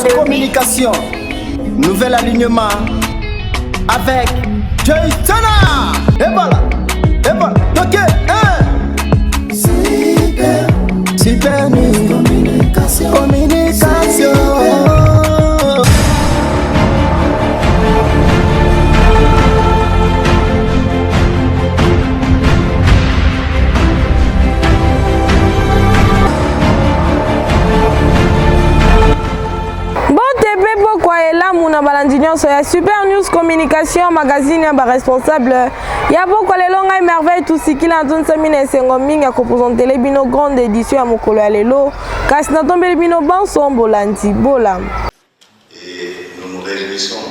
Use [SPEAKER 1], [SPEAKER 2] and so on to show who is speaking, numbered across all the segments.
[SPEAKER 1] News Communication. Nouvel alignement avec Jason. Et voilà. Ok, Super News Communication.
[SPEAKER 2] Muna balandinion soya Super News Communication magazine ya ba responsable ya boko lelo ngai merveille tout sikila ntun samine sengo minga ko présenter bino grande édition ya mokolo ya lelo kasi na tombeli bino banso bolandi bolam.
[SPEAKER 3] Et nous nous réjouissons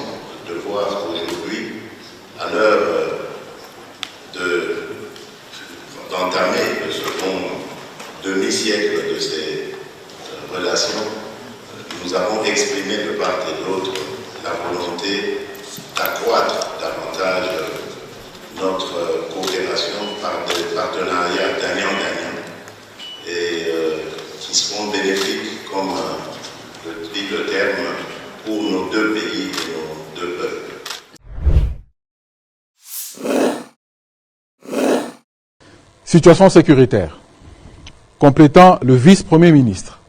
[SPEAKER 3] de voir aujourd'hui à l'heure d'entamer le second demi-siècle de ces relations. Nous avons exprimé de part et d'autre la volonté d'accroître davantage notre coopération par des partenariats gagnant-gagnant et qui seront bénéfiques, comme le dit le terme, pour nos deux pays et nos deux peuples.
[SPEAKER 4] Situation sécuritaire. Complétant le vice-premier ministre,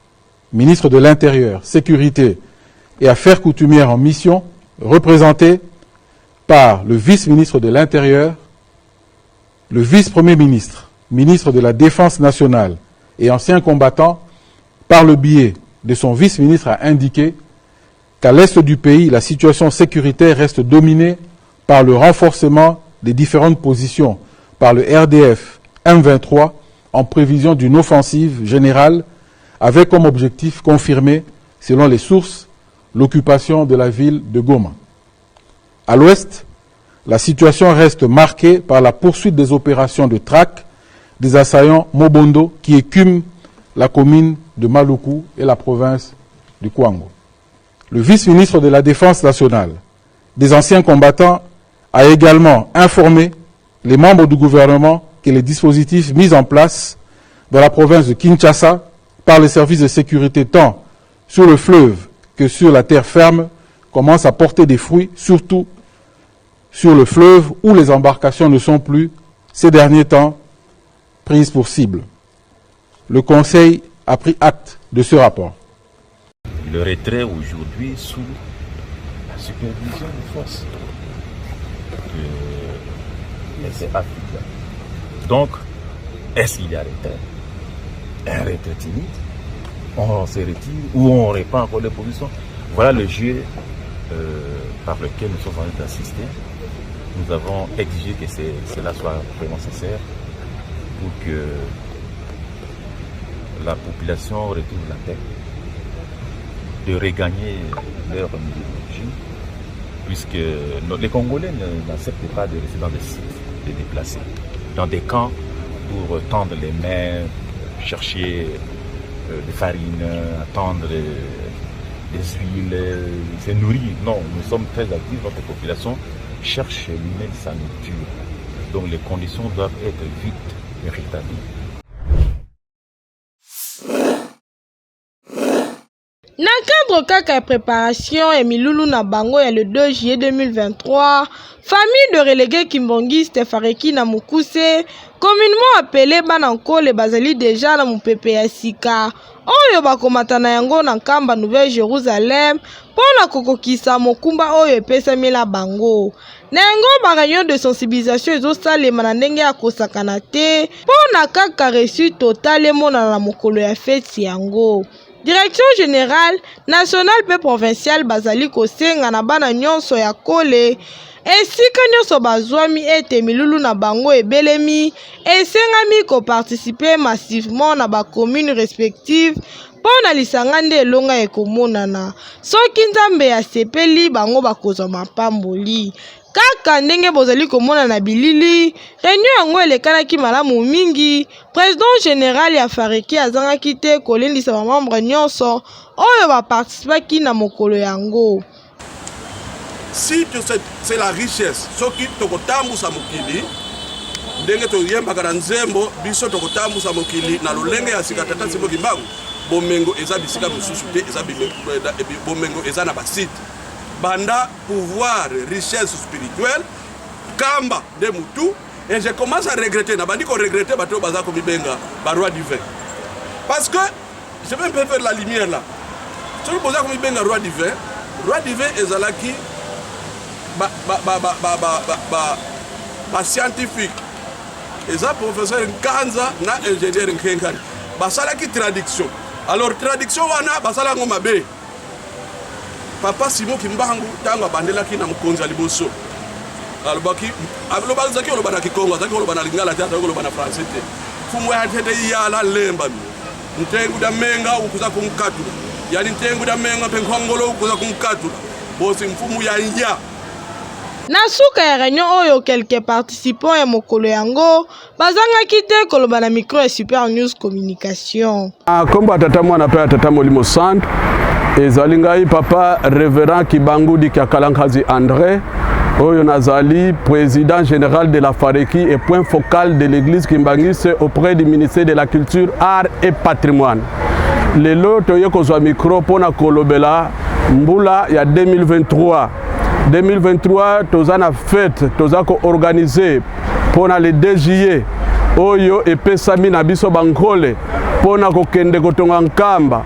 [SPEAKER 4] ministre de l'Intérieur, Sécurité et Affaires coutumières en mission, représenté par le vice-ministre de l'Intérieur, le vice-premier ministre, ministre de la Défense nationale et ancien combattant, par le biais de son vice-ministre, a indiqué qu'à l'est du pays, la situation sécuritaire reste dominée par le renforcement des différentes positions par le RDF M23 en prévision d'une offensive générale avec comme objectif confirmé, selon les sources, l'occupation de la ville de Goma. À l'ouest, la situation reste marquée par la poursuite des opérations de traque des assaillants Mobondo qui écument la commune de Maluku et la province du Kwango. Le vice-ministre de la Défense nationale, des anciens combattants, a également informé les membres du gouvernement que les dispositifs mis en place dans la province de Kinshasa par les services de sécurité tant sur le fleuve que sur la terre ferme commencent à porter des fruits, surtout sur le fleuve où les embarcations ne sont plus, ces derniers temps, prises pour cible. Le Conseil a pris acte de ce rapport.
[SPEAKER 5] Le retrait aujourd'hui sous la supervision des forces de l'essai africain. Donc, est-ce qu'il y a retrait? Un retrait timide, on se retire ou on reprend encore les positions. Voilà le jeu par lequel nous sommes en train d'assister. Nous avons exigé que cela soit vraiment nécessaire pour que la population retrouve la paix, de regagner leur milieu d'origine, puisque les Congolais n'acceptent pas de rester dans des sites, de déplacer, dans des camps pour tendre les mains, chercher des farines, attendre des huiles, se nourrir. Non, nous sommes très actifs, notre population cherche lui-même sa nourriture. Donc les conditions doivent être vite rétablies.
[SPEAKER 2] Na cadre kaka ya préparation et milulu na bango ya le 2 juillet 2023, famille de relégués kimbongiste Fareki na Mukuse, communément appelé Banankole bazali déjà na mupepe ya sika. Oyo bakomata na yango na nkamba Nouvelle Jérusalem pona kokokisa mokumba oyo epesami la bango. Na yango ba réunion de sensibilisation ezosalema na ndenge ya kosakana te pona kaka reçu total emonana na mokolo ya feti yango. Direction générale nationale pe provinciale bazali kosenga na bana nyonso ya kole esika nyonso bazwami ete milulu na bango ebelemi esengami koparticiper massivement na ba communes respectives pona lisanga nde elonga ekomonana soki nzambe asepeli bango bakozwa mapamboli. Kaka ndenge bozali komona na bilili, réunion yango elekanaki malamu mingi, président général ya Fareki azangaki te kolendisa ba membre nyonso oyo baparticipaki na mokolo yango.
[SPEAKER 6] Si c'est la richesse, soki tokotambusa mokili, ndenge toyembaka na nzembo, biso tokotambusa mokili na lolenge ya sika tata Simba Kimbangu, bomengo eza bisika mosusu te eza bomengo eza na basite banda pouvoir richesse spirituelle kamba de mutu et je commence à regretter na bandi ko regretter bato baza ko bibenga ba roi divin parce que je vais un peu faire la lumière là sur le baza ko bibenga roi divin ezalaki ba scientifique eza professeur Nkanza na ingénieur Nkenkari basalaki traduction alors traduction wana basala ngo mabe papa Simon Kimbangu tanga bandelaki na mkonza liboso alobaki zaki oloba na Kikongo zaki oloba na Lingala tata oloba na français te fumu ya tete yala lemba ntengu da menga ukuza kumkatu yani ntengu da menga penkwangolo ukuza kumkatu bosi mfumu ya nja.
[SPEAKER 2] Na suka ya réunion oyo quelques participants ya mokolo yango bazangaki te koloba na micro ya Super News Communication.
[SPEAKER 7] Komba tata mwana pe tata Molimo Centre ezali ngai papa révérend Kibangu di Kakalankazi André oyo nazali président général de la Fareki et point focal de l'église Kimbangis auprès du ministère de la Culture, Art et Patrimoine. Lelo toyekozwa micro pona kolobela mbula ya 2023 toza na fête toza ko organiser pona le 2 juillet oyo epesami na biso bangole pona ko kende kotonga nkamba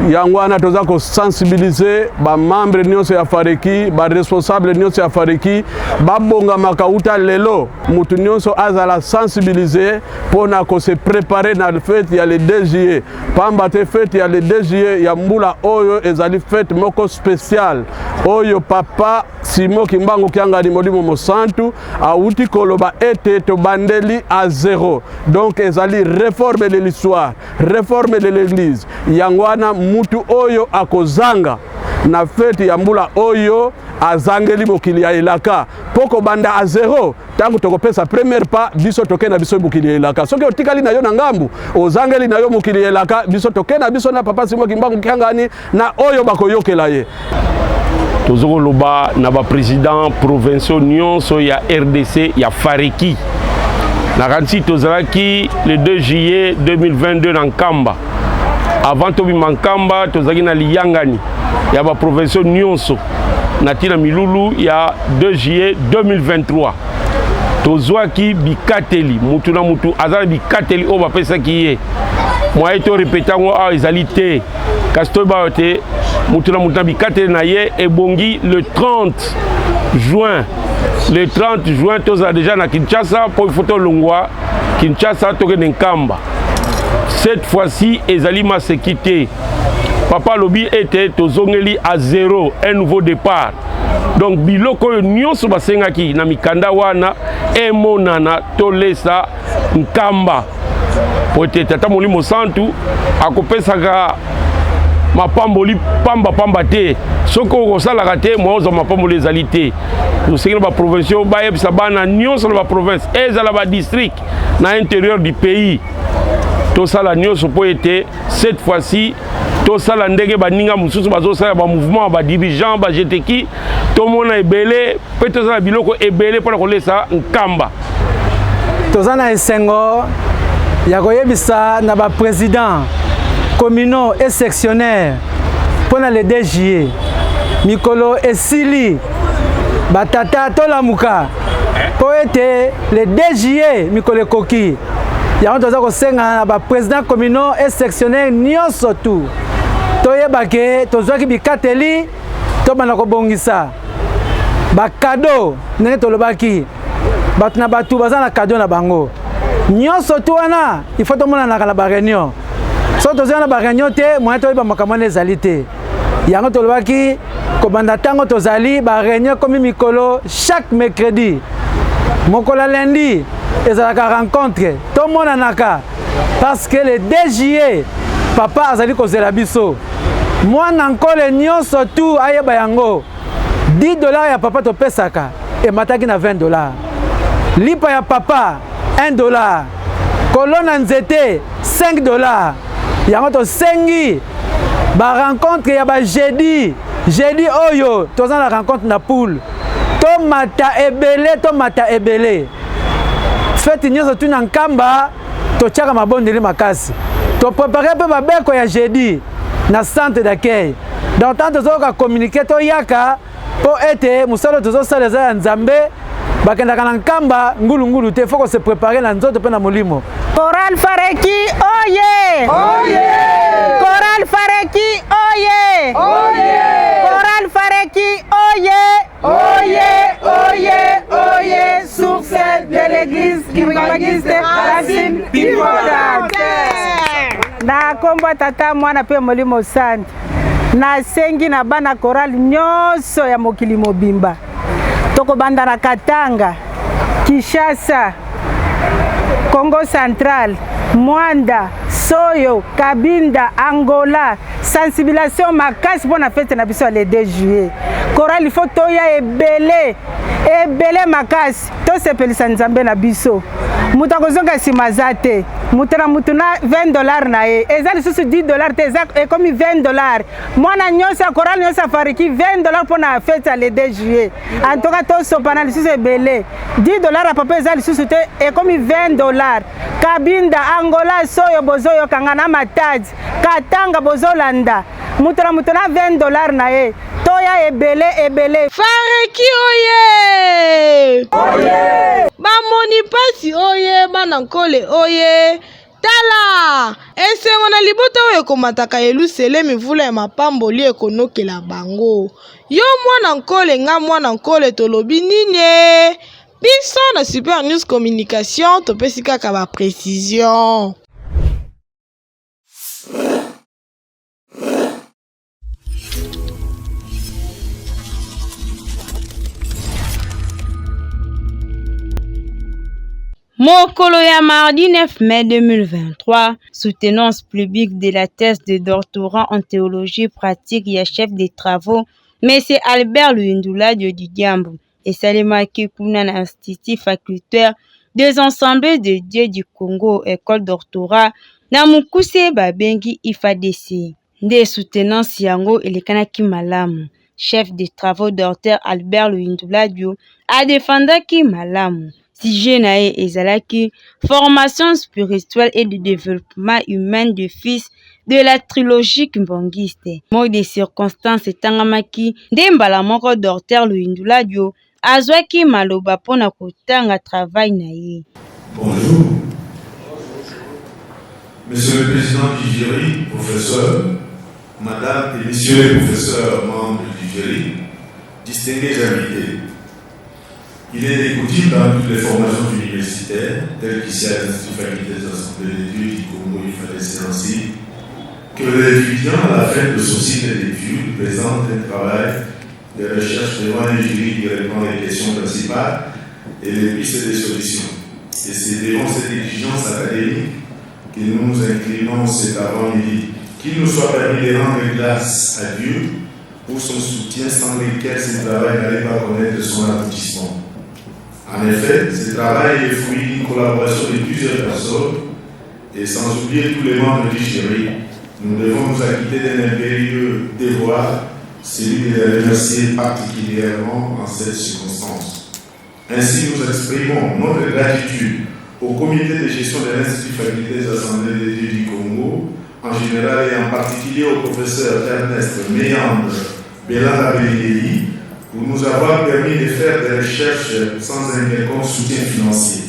[SPEAKER 7] yango wana toza ko sensibiliser ba membre nyonso ya Fareki ba responsable nyonso ya Fareki babonga makauta lelo mutu nyonso azala sensibiliser pona ko se préparer na fête ya le 2 juillet pamba te fête ya le 2 juillet ya mbula oyo ezali fête moko spécial oyo papa Simon Kimbangu Kiangani Molimo Mosantu auti koloba ete to bandeli à zéro donc ezali réforme de l'histoire réforme de l'église yango wana mutu oyo akozanga na fête ya mbula oyo azangeli mokili ya elaka poko banda a zéro tangu tokopesa première pas biso tokena biso mokili ya elaka soki otikali na yo na ngambu ozangeli na yo mokili ya elaka biso tokena biso na papa Simon Kimbangu Kiangani na oyo bakoyokela ye.
[SPEAKER 8] Tozoko loba na ba président provincial nyonso ya RDC ya Fareki na kanti tozalaki le 2 juillet 2022 na Nkamba avant tobi Mankamba tozaki na Liyangani ya ba provincial nyonso na tina milulu ya 2 juillet 2023 tozwaki bikateli mutu na mutu azala bikateli o bapesaki ye moi to répétango a ezali te kasi toyeba te mutu na mutu na bikateli na ye ebongi le 30 juin. Le 30 juin, tozala déjà na Kinshasa pour photo longwa Kinshasa toke Nkamba. Cette fois-ci, ezali masekité. Papa lobi était tozongeli à zéro, un nouveau départ. Donc biloko nyonso basengaki na mikanda wana emonana tolesa Nkamba. Pote tata Molimo Santu akopesaka mapamboli pamba te soko kosalaka te mozo mapamboli ezali te tosekeli ba provinciaux bayebisa bana nyonso na ba province ezala ba district na intérieur du pays tosala nyonso po ete cette fois-ci tosala ndenge baninga mosusu bazosala ba mouvement ba dirigeant ba jeteki tomona ebele pe tosala biloko ebele mpona kolesa Nkamba
[SPEAKER 9] tozana esengo ya koyebisa na ba président communaux et sectionnaires pendant le 2 juillet mikolo esili batata tolamuka po ete le 2 juillet mikolo koki yango toza kosenga na ba président communaux et sectionnaires nyonso tu toyebake tozwaki bikateli tobanda kobongisa bakado ndenge tolobaki bato na bato baza na kado na bango nyonso tu wana il faut tomonanaka na ba réunion so tozali na ba réunion te moyen toyeba makambo ezali te yango tolobaki kobanda ntango tozali ba réunion komi mikolo chaque mercredi mokolo lundi ezalaka rencontre tomonanaka parce que le 2 juillet papa azali kozela biso mwana nkole nyonso tu ayeba yango $10 ya papa topesaka emataki na $20 lipa ya papa $1 kolona nzete $5 yango tosengi ba rencontre ya ba jeudi oyo toza na rencontre na poule tomata ebele fete nyonso tu na Nkamba totiaka mabondeli makasi to préparer pe babeko ya jeudi na centre d'accueil. Donc tant tozoka communiquer to yaka po ete musalo tozosala za nzambe bakendaka na nkamba ngulu te faut se préparer na nzoto pe na molimo.
[SPEAKER 10] Chorale Fareki oye! Oye! Chorale Fareki oye! Oye! Chorale Fareki oye! Oye! Oye! Oye! Source de l'église kimbangiste Racine Pivotante. Na kombo tata mwana pe molimo sante. Na sengi na bana chorale nyonso ya mokili mobimba. Toko banda na Katanga, Kinshasa, Congo Central, Mwanda, Soyo, Kabinda, Angola, sensibilisation makasi pour la fête na biso le 2 juillet. Chorale il faut toya ebele makasi to sepelisa nzambe na biso. Mutu akozonga nsima za te. Mutu na $20 na ye. Eza lisusu $10 te eza ekomi $20. Mwana nyonso ya chorale nyonso afariki $20 mpona fête ya le 2 juillet. En tout cas tosopana lisusu ebele. $10 apapa eza lisusu te ekomi $20. Kabinda, Angola, Soyo bozoyoka nga na Matadi. Katanga bozolanda. Mutu na $20 na ye. Toya ebele.
[SPEAKER 2] Fareki oye! Oye! Bamoni pasi oye, banankole oye. Tala! Esengo na libota oyo ekomataka elusele mivula ya mapamboli ekonokela bango. Yo mwana nkole nga mwana nkole tolobi nini? Biso na Super News Communication topesi kaka ba précision.
[SPEAKER 11] Mokolo ya mardi 9 mai 2023, soutenance publique de la thèse de doctorat en théologie pratique et chef des travaux, M. Albert Luindula de Diambo et Salima Kikuna, institut facultaire des ensembles de Dieu du Congo, école doctorat, na Mukuse Babengi IFADC. Des soutenance yango elekanaki malamu. Chef des travaux docteur Albert Luindula Dio a défendaki malamu. Sujet nae ezalaki formation spirituelle et de développement humain de fils de la trilogie kimbangiste. Mot de circonstance etangamaki ndembala moko docteur Luindula Dio azwaki maloba pona kotanga travail nae.
[SPEAKER 12] Bonjour. Monsieur le Président du jury, professeur, Madame et Messieurs les professeurs membres du jury, distingués invités. Il est coutume dans toutes les formations universitaires, telles qu'ici à l'Institut faculté des assemblées d'études du Congo, IFADC ainsi, que l'étudiant, à la fin de son cycle d'études, présente un travail de recherche devant un jury qui répond les questions principales et les pistes de solutions. Et c'est devant cette exigence académique que nous nous inclinons cet avant-midi. Qu'il nous soit permis de rendre grâce à Dieu pour son soutien sans lequel ce travail n'allait pas connaître son aboutissement. En effet, ce travail est le fruit d'une collaboration de plusieurs personnes et sans oublier tous les membres du jury, nous devons nous acquitter d'un impérieux devoir, celui de les remercier particulièrement en cette circonstance. Ainsi, nous exprimons notre gratitude au comité de gestion de l'Institut faculté des assemblées des dieux du Congo, en général et en particulier au professeur Ernest Méandre Belanga-Belingeli, pour nous avoir permis de faire des recherches sans un quelconque soutien financier.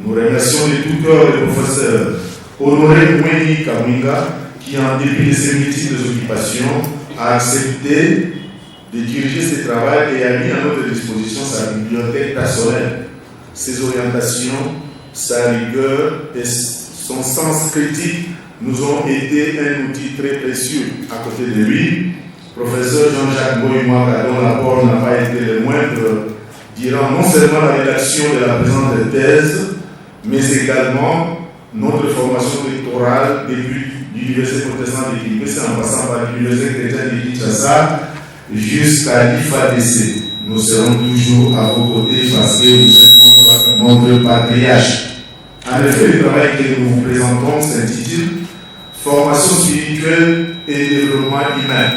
[SPEAKER 12] Nous remercions de tout cœur le professeur Honoré Mweni Kamwinga, qui en dépit de ses multiples occupations, a accepté de diriger ce travail et a mis à notre disposition sa bibliothèque personnelle, ses orientations, sa rigueur et son sens critique nous ont été un outil très précieux. À côté de lui, professeur Jean-Jacques Boymoaka, dont l'apport n'a pas été le moindre, durant non seulement la rédaction de la présente thèse, mais également notre formation doctorale depuis l'Université protestante de Kinshasa, en passant par l'Université chrétienne de Kinshasa, jusqu'à l'IFADC. Nous serons toujours à vos côtés parce que vous êtes notre patriarche. En effet, le travail que nous vous présentons s'intitule Formation spirituelle et développement humain,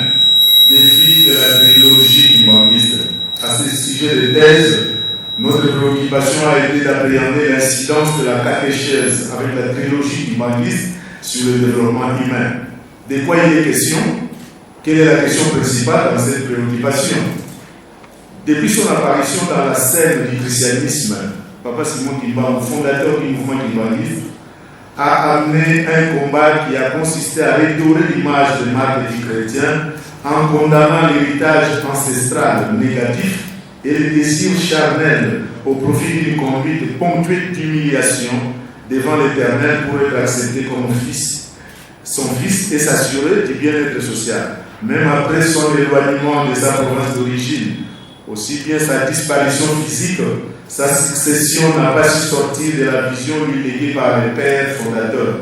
[SPEAKER 12] défi de la trilogie kimbangiste. À ce sujet de thèse, notre préoccupation a été d'appréhender l'incidence de la catéchèse avec la trilogie kimbangiste sur le développement humain. De quoi il est question? Quelle est la question principale dans cette préoccupation? Depuis son apparition dans la scène du christianisme, Papa Simon Kimbangu, fondateur du mouvement kimbanguiste, a amené un combat qui a consisté à restaurer l'image de marque du chrétien en condamnant l'héritage ancestral négatif et le désir charnel au profit d'une conduite ponctuée d'humiliation devant l'Éternel pour être accepté comme son fils et s'assurer du bien-être social, même après son éloignement de sa province d'origine. Aussi bien sa disparition physique, sa succession n'a pas su sortir de la vision lui léguée par les pères fondateurs.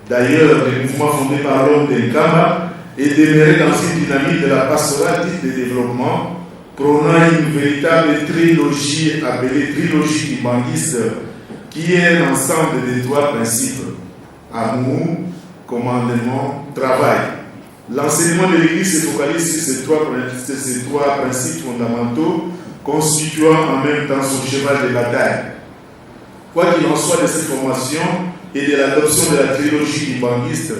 [SPEAKER 12] D'ailleurs, le mouvement fondé par l'homme d'Nkamba est demeuré dans une dynamique de la pastorale dite de développement, prônant une véritable trilogie appelée trilogie kimbanguiste, qui est l'ensemble des trois principes: amour, commandement, travail. L'enseignement de l'Église se focalise sur ces trois principes fondamentaux, constituant en même temps son cheval de bataille. Quoi qu'il en soit de cette formation et de l'adoption de la trilogie kimbanguiste,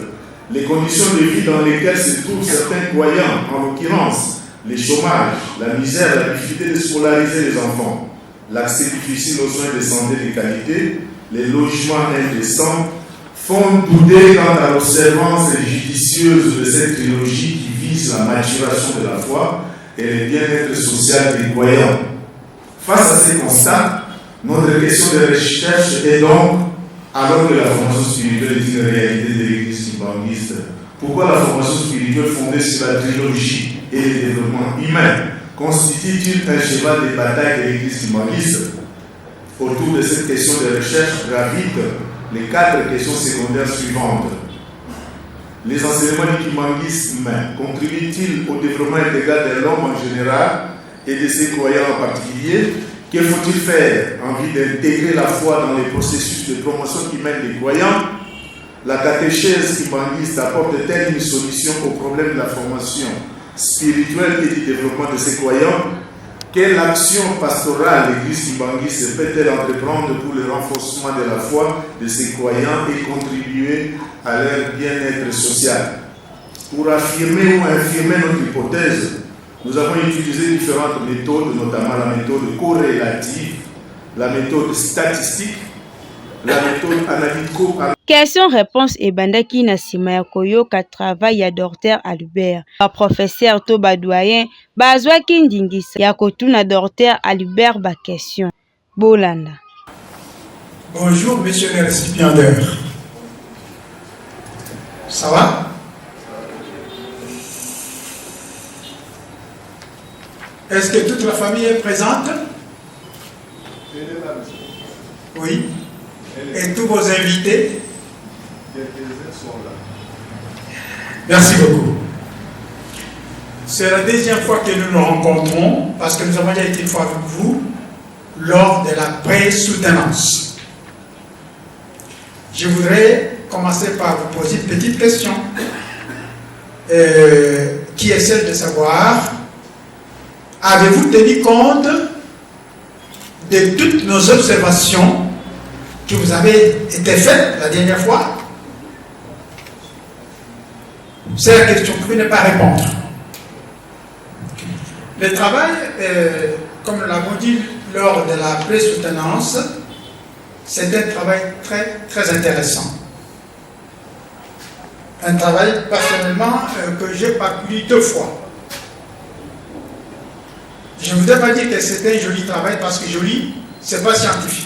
[SPEAKER 12] les conditions de vie dans lesquelles se trouvent certains croyants, en l'occurrence le chômage, la misère, la difficulté de scolariser les enfants, l'accès difficile aux soins de santé de qualité, les logements indécents, font douter quant à l'observance judicieuse de cette trilogie qui vise la maturation de la foi et le bien-être social des croyants. Face à ces constats, notre question de recherche est donc, alors que la formation spirituelle est une réalité de l'Église kimbanguiste, pourquoi la formation spirituelle fondée sur la trilogie et le développement humain constitue-t-il un cheval de bataille de l'Église kimbanguiste? Autour de cette question de recherche gravitent les 4 questions secondaires suivantes. Les enseignements du kimbanguisme contribuent-ils au développement intégral de l'homme en général et de ses croyants en particulier? Que faut-il faire en vue d'intégrer la foi dans les processus de promotion humaine des croyants? La catéchèse kimbanguiste apporte-t-elle une solution au problème de la formation spirituelle et du développement de ses croyants? Quelle action pastorale l'Église kimbanguiste peut-elle entreprendre pour le renforcement de la foi de ses croyants et contribuer à leur bien-être social? Pour affirmer ou infirmer notre hypothèse, nous avons utilisé différentes méthodes, notamment la méthode corrélative, la méthode statistique, la méthode analytico-analytique.
[SPEAKER 11] Question-réponse ebandaki na nsima ya koyoka travail ya Dr Albert. Professeur to badoyen bazwaki ndingisa ya kotuna Dr Albert ba question. Bolanda.
[SPEAKER 13] Bonjour, messieurs les récipiendaires. Ça va? Est-ce que toute la famille est présente? Oui. Et tous vos invités? Merci beaucoup. C'est la deuxième fois que nous nous rencontrons, parce que nous avons déjà été une fois avec vous lors de la pré-soutenance. Je voudrais commencer par vous poser une petite question qui est celle de savoir: avez-vous tenu compte de toutes nos observations qui vous avez été faites la dernière fois? C'est la question, vous ne pouvez pas répondre. Le travail, comme nous l'avons dit lors de la pré-soutenance, c'est un travail très, très intéressant. Un travail, personnellement, que j'ai parcouru 2 fois. Je ne voudrais pas dire que c'était un joli travail, parce que joli, c'est pas scientifique.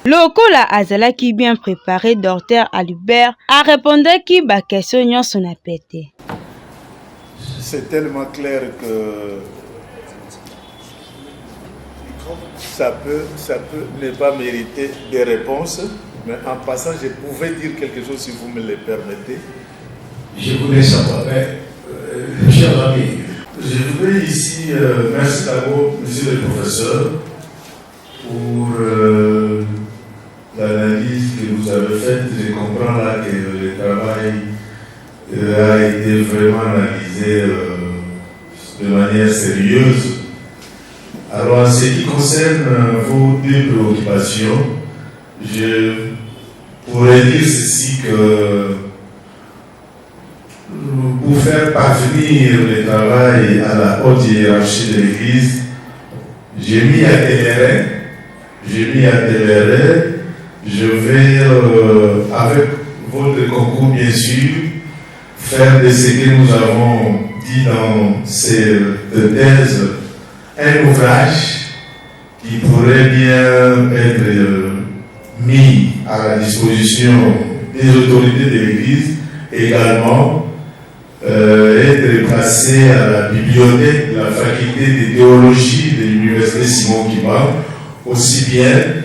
[SPEAKER 11] Lokola azalaki bien préparé, Dr Albert a répondu qui ba question nyonso na pété.
[SPEAKER 12] C'est tellement clair que ça peut ne pas mériter des réponses, mais en passant, je pouvais dire quelque chose si vous me le permettez.
[SPEAKER 14] Je voulais savoir, cher ami,
[SPEAKER 12] je voudrais ici, merci d'abord, monsieur le professeur, pour l'analyse que vous avez faite. Je comprends là que le travail a été vraiment analysé de manière sérieuse. Alors, en ce qui concerne vos 2 préoccupations, je pourrait dire ceci que pour faire parvenir le travail à la haute hiérarchie de l'Église, j'ai mis à Téléré, je vais, avec votre concours bien sûr, faire de ce que nous avons dit dans cette thèse un ouvrage qui pourrait bien être mis à la disposition des autorités de l'Église, également être placé à la bibliothèque de la faculté de théologie de l'université Simon Kimbangu, aussi bien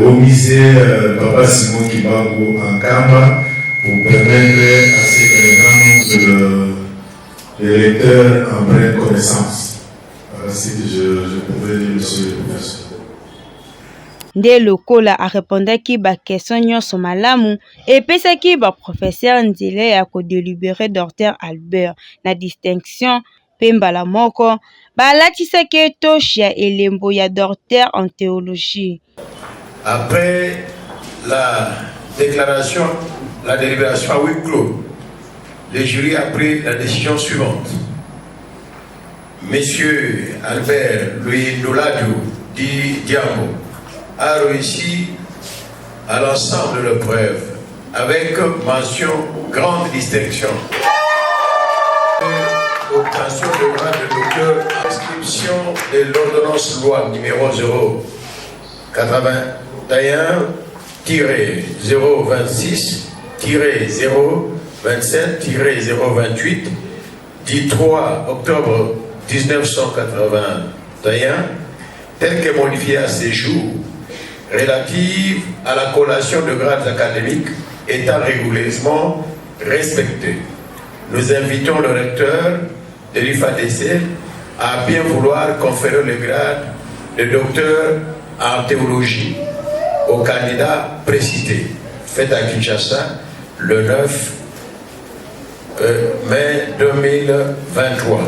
[SPEAKER 12] au musée Papa Simon Kimbangu en Kamba, pour permettre à ce qu'un grand nombre de lecteurs en prennent connaissance. Voilà ce que je pouvais dire, monsieur le professeur.
[SPEAKER 11] Nde lokola arepondaki bakestion nyonso malamu epesaki baprofeser nzela ya kodelibere Dr Albert na distinction mpe mbala moko balatisaki etoshi ya elembo ya docteur en théologie.
[SPEAKER 14] Après la délibération à huis clos, le jury a pris la décision suivante. Monsieur Albert Louis Ndoladou dit Diambo a réussi à l'ensemble de l'épreuve avec mention grande distinction. Obtention de grade de docteur, inscription de l'ordonnance loi numéro 081-026-027-028 du 3 octobre 1981, tel que modifié à ces jours, relative à la collation de grades académiques étant rigoureusement respectée. Nous invitons le recteur de l'IFADC à bien vouloir conférer le grade de docteur en théologie au candidat précité, fait à Kinshasa le 9 mai 2023.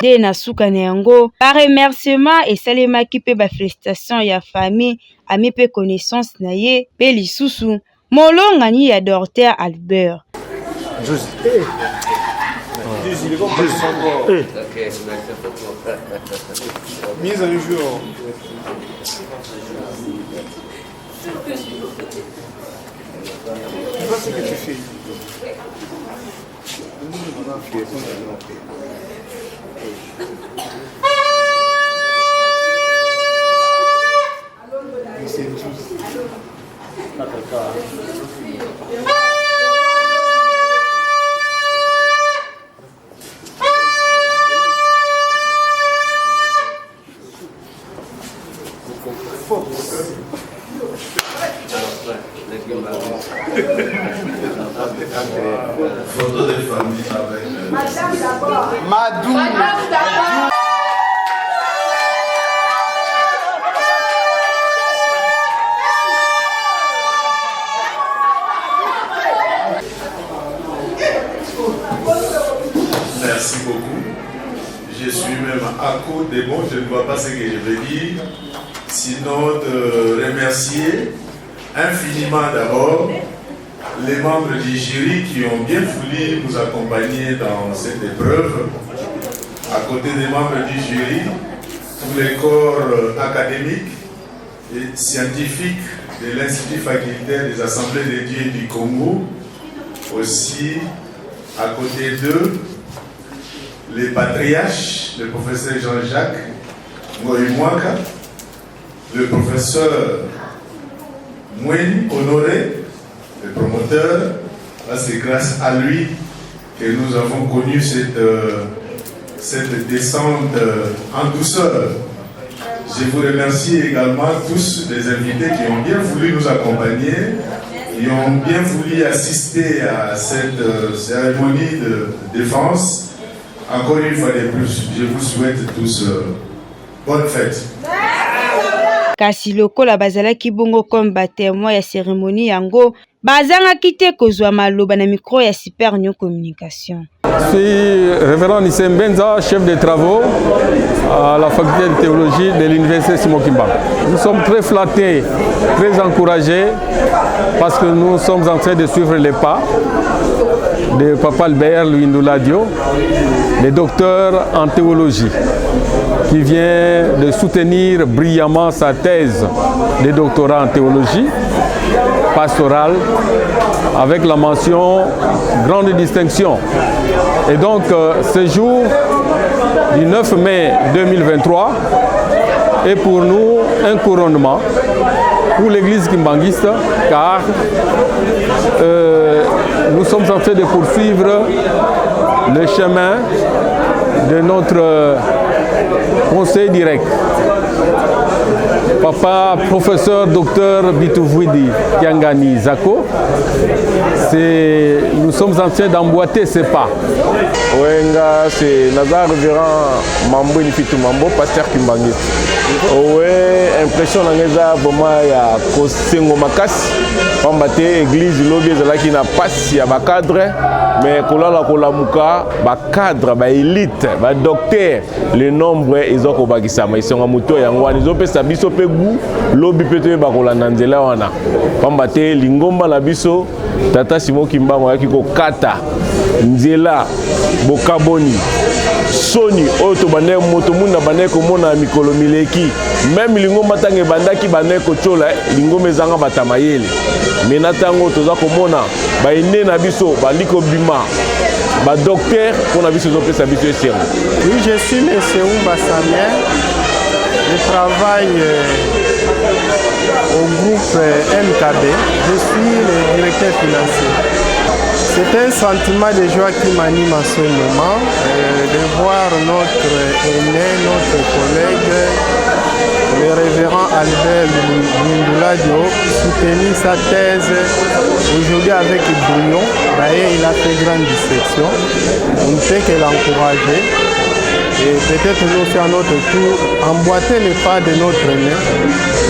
[SPEAKER 11] De na suka na yango ba remerciement esalemaki mpe ba félicitation ya famille ami pe connaissance na ye pe lisusu molongani ya Dr Albert.
[SPEAKER 1] Mise à jour. Tu vois ce que tu fais.
[SPEAKER 12] Photo de famille avec
[SPEAKER 1] Madou.
[SPEAKER 12] Merci beaucoup. Je suis même à court des mots, je ne vois pas ce que je vais dire, sinon de remercier infiniment d'abord les membres du jury qui ont bien voulu nous accompagner dans cette épreuve. À côté des membres du jury, tous les corps académiques, et scientifiques de l'Institut facultaire des Assemblées de Dieu du Congo. Aussi, à côté d'eux, les patriarches, le professeur Jean-Jacques Ngoïmouaka, le professeur Moueni Honoré, le promoteur. C'est grâce à lui que nous avons connu cette descente en douceur. Je vous remercie également tous les invités qui ont bien voulu nous accompagner, qui ont bien voulu assister à cette cérémonie de défense. Encore une fois de plus, je vous souhaite tous bonne fête.
[SPEAKER 11] Kasi lokola bazalaki bongo comme baptême ya cérémonie yango bazangaki te kozwa maloba na micro ya Super New Communication.
[SPEAKER 15] Je suis révérend Nisem Benza, chef de travaux à la faculté de théologie de l'université Simon Kimba. Nous sommes très flattés, très encouragés parce que nous sommes en train de suivre les pas de Papa Albert Luindula Dio, le docteur en théologie, qui vient de soutenir brillamment sa thèse de doctorat en théologie pastorale avec la mention grande distinction. Et donc ce jour du 9 mai 2023 est pour nous un couronnement pour l'église kimbanguiste, car nous sommes en train de poursuivre le chemin de notre conseil direct. Papa, professeur, docteur Bitouvuidi Kiangani Zako, nous sommes en train d'emboîter ces pas.
[SPEAKER 16] Wenga, c'est Nazar révérend Mambo Nifitu Mambo, pasteur Kimbangiste. Ouais, impression nangeza boma ya kosengo makasi. Pambate église lobby ezalaki na pasi ya ba cadre, mais kolala kolamuka ba cadre, ba élite, ba docteur, le nombre ezoko bakisama isonga muto yango wana ezopesa biso pe gu lobby pete ba kolanda nzela wana. Pambate lingomba na biso Tata Simon Kimbango yaki ko kata nzela bokaboni soni oto bane moto munda bane ko mona mikolo mileki même lingomba tange bandaki bane ko chola lingomba ezanga batamayele mena tango toza ko mona ba ine na biso baliko bima ba docteur pour biso zopesa biso esengo.
[SPEAKER 17] Oui, je suis monsieur Oumba Samuel. Je travaille au groupe MKB. Je suis le directeur financier. C'est un sentiment de joie qui m'anime en ce moment, de voir notre aîné, notre collègue, le révérend Albert Luindula Dio, soutenir sa thèse aujourd'hui avec brouillon. D'ailleurs, il a fait grande dissection. On ne peut que l'encourager. Et peut-être nous faire notre tour, emboîter les pas de notre aîné,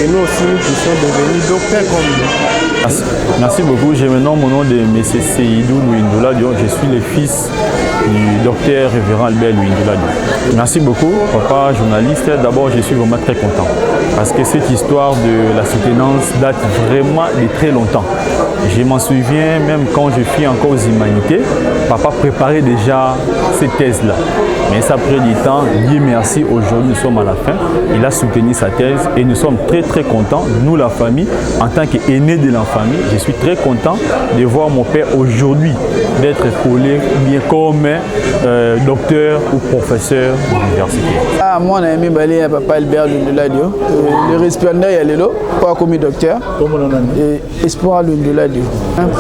[SPEAKER 17] et nous aussi nous puissions devenir docteurs comme lui.
[SPEAKER 18] Merci beaucoup. Je me nomme au nom de M. Seydou Luindula Dio. Je suis le fils du docteur révérend Albert Luindula Dio. Merci beaucoup, papa journaliste. D'abord, je suis vraiment très content parce que cette histoire de la soutenance date vraiment de très longtemps. Je m'en souviens même quand je suis encore aux humanités, papa préparait déjà cette thèse-là. Mais ça a pris du temps. Dieu merci, aujourd'hui nous sommes à la fin. Il a soutenu sa thèse et nous sommes très très contents, nous la famille, en tant qu'aîné de la famille. Je suis très content de voir mon père aujourd'hui d'être collé bien comme docteur ou professeur d'université.
[SPEAKER 19] Moi, on a aimé balayer papa Albert Luindula Dio. Le récipiendaire il est là, pas comme docteur. Et Espoir Luindula Dio.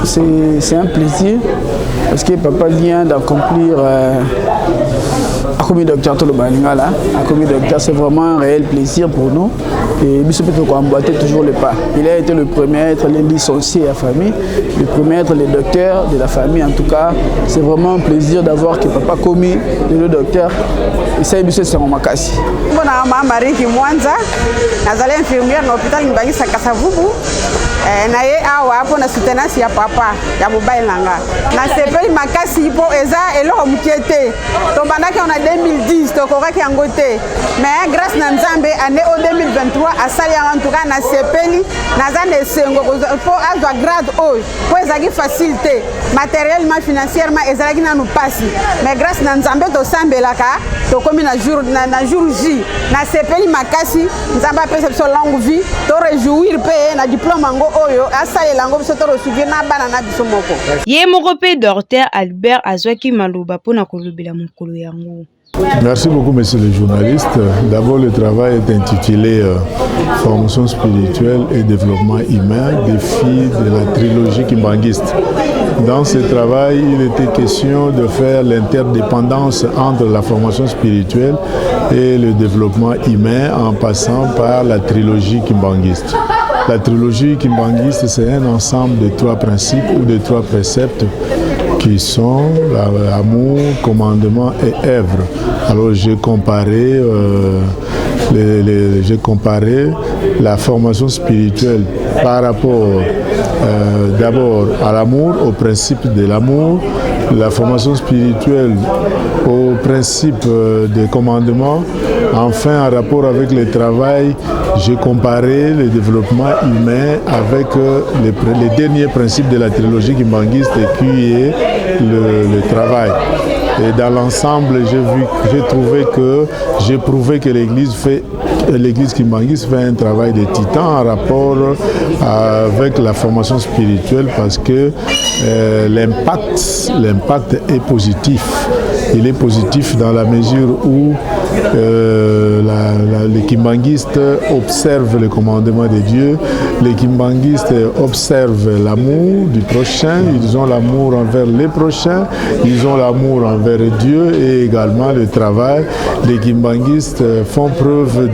[SPEAKER 19] C'est un plaisir parce que papa vient d'accomplir comme docteur comme docteur, c'est vraiment un réel plaisir pour nous. Et Bishop peut emboîter toujours le pas. Il a été le premier à être le licencié à la famille, le premier à être le docteur de la famille. En tout cas, c'est vraiment un plaisir d'avoir que papa commis le docteur. Et ça, Bishop c'est mon makasi.
[SPEAKER 10] Maman Marie Kimwanza, nazali infirmière à l'hôpital Mbangisa Kasavubu. na ye awa mpona soutenance ya papa ya mobali na nga nasepeli makasi mpo eza eloko mokie te tobandaki na 2010 tokokaki yango te mais grâce na nzambe année o 2023 asali yango antuka nasepeli naza na esengo mpo azwa grade oyo mpo ezalaki facile te matériellement financièrement ezalaki nanu pasi mais grâce na nzambe tosambelaka tokomi na jour J nasepeli makasi nzambe apesa biso longue vie to réjouir mpe na diplôme yango oyo asalela yango biso to resuivre na bana na biso moko
[SPEAKER 11] ye moko mpe Dr Albert azwaki maloba mpona kolobela mokolo yango.
[SPEAKER 12] Merci beaucoup, messieurs les journalistes. D'abord, le travail est intitulé Formation spirituelle et développement humain, défi de la trilogie kimbanguiste. Dans ce travail, il était question de faire l'interdépendance entre la formation spirituelle et le développement humain en passant par la trilogie kimbanguiste. La trilogie kimbanguiste, c'est un ensemble de 3 principes ou de 3 préceptes qui sont l'amour, commandement et œuvre. Alors j'ai comparé la formation spirituelle par rapport d'abord à l'amour, au principe de l'amour, la formation spirituelle au principe de commandement. Enfin, en rapport avec le travail, j'ai comparé le développement humain avec les derniers principes de la trilogie kimbanguiste qui est le travail. Et dans l'ensemble, j'ai prouvé que l'église kimbanguiste fait un travail de titan en rapport avec la formation spirituelle parce que l'impact est positif. Il est positif dans la mesure où les kimbanguistes observent le commandement de Dieu, les kimbanguistes observent l'amour du prochain, ils ont l'amour envers les prochains, ils ont l'amour envers Dieu et également le travail. Les kimbanguistes font preuve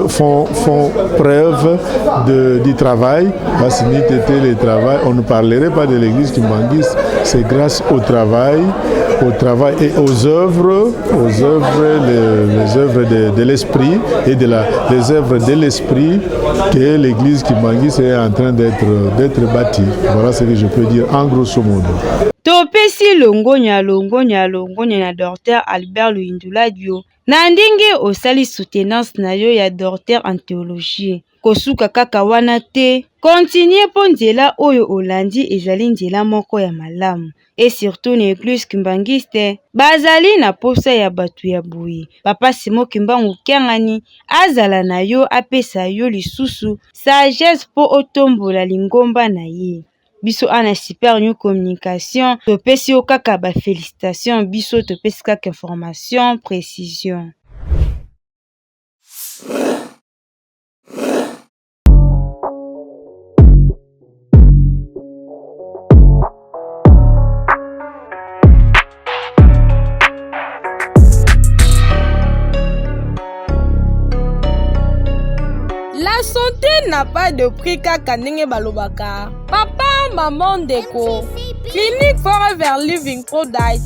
[SPEAKER 12] font preuve du travail, parce que le travail, on ne parlerait pas de l'église kimbanguiste, c'est grâce au travail et aux œuvres, les œuvres de l'esprit et les œuvres de l'esprit que l'église kimbanguiste est en train d'être bâtie. Voilà ce que je peux dire en grosso modo.
[SPEAKER 11] Topesi longonya na Dr Albert Luindula Dio na ndenge osali soutenance na yo ya docteur en théologie kosuka kaka wana te continue po nzela oyo olandi ezali nzela moko ya malamu et surtout na église kimbanguiste bazali na posa ya batu ya boye papa Simo Kimbangu Kiangani azala na yo apesa yo lisusu sagesse po otombola lingomba na ye. Biso ana super new communication topesi yo kaka ba félicitations biso topesi kaka information précision.
[SPEAKER 2] La santé n'a pas de prix kaka ndenge balobaka. Papa, maman, ndeko. Clinique Forever Living Product.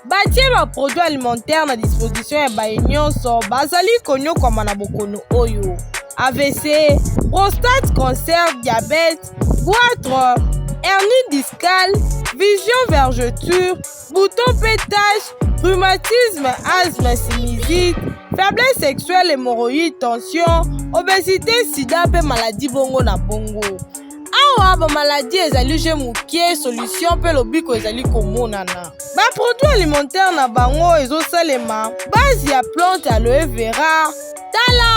[SPEAKER 2] Batie ba produit alimentaire na disposition ya baye nyonso bazali konyo koma na bokono oyo. AVC, prostate, cancer, diabète, goitre, hernie discale, vision vergeture, bouton pétage, rhumatisme, asthme, sinusite, faiblesse sexuelle, hémorroïde, tension, obésité, sida pe maladie bongo na bongo. Awa ba maladie ezali je mukie solution pe lobiko ezali komonana. Ba produit alimentaire na bango ezosalema base ya plante aloe vera. Tala!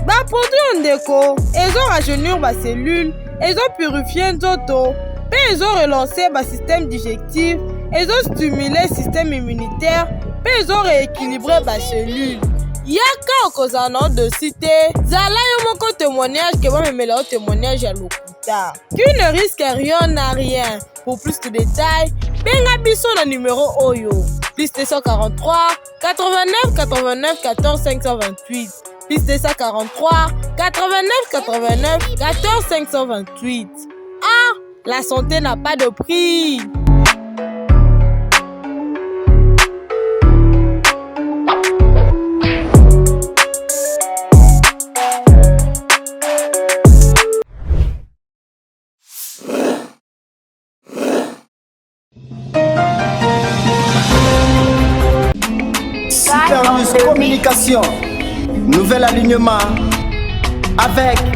[SPEAKER 2] Ba produit ndeko ezo rajeunir ba cellule, ezo purifier nzoto, pe ezo relancer ba système digestif, ezo stimuler système immunitaire, pe ezo rééquilibrer ba cellule. Yaka okozana de cité, zala yo moko témoignage que va me la témoignage à l'okuta. Qui ne risque rien n'a rien. Pour plus de détails, benga biso na numéro Oyo. Plus 243 89 89 14 528. Plus 243 89 89 14 528. Ah, la santé n'a pas de prix.
[SPEAKER 20] communication, nouvel alignement avec